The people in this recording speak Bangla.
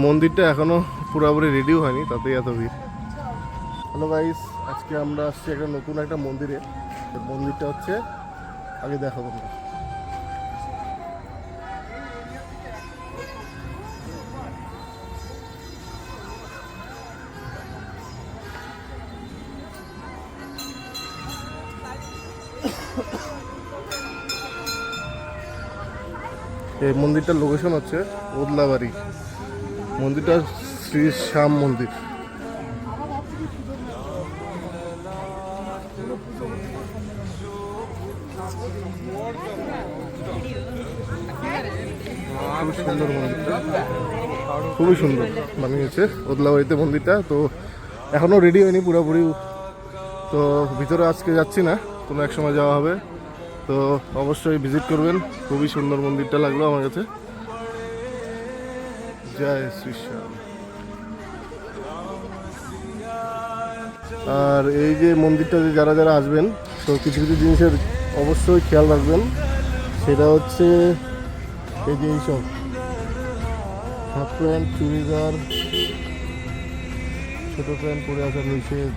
মন্দিরটা এখনো পুরোপুরি রেডিও হয়নি, তাতেই এত ভিড়। হ্যালো গাইস, আজকে আমরা আসছি একটা নতুন একটা মন্দিরে। মন্দিরটা হচ্ছে, আগে দেখো তোমরা। এই মন্দিরটার লোকেশন হচ্ছে ওদলাবাড়ি। মন্দিরটা শ্রী শ্যাম মন্দির। খুব সুন্দর মন্দিরটা, খুবই সুন্দর বানিয়েছে ওদলাবাড়িতে মন্দিরটা। তো এখনো রেডি হয়নি পুরোপুরি, তো ভিতরে আজকে যাচ্ছি না, কোনো এক সময় যাওয়া হবে। তো অবশ্যই ভিজিট করবেন, খুবই সুন্দর মন্দিরটা লাগলো আমার কাছে। জয় শ্রী শ্যাম। আর এই যে মন্দিরটাতে যারা যারা আসবেন, তো কিছু কিছু জিনিসের অবশ্যই খেয়াল রাখবেন। সেটা হচ্ছে এই যে এইসব হাফ প্যান্ট, চুড়িদার, ছোটো প্যান্ট পরে আসা নিষেধ।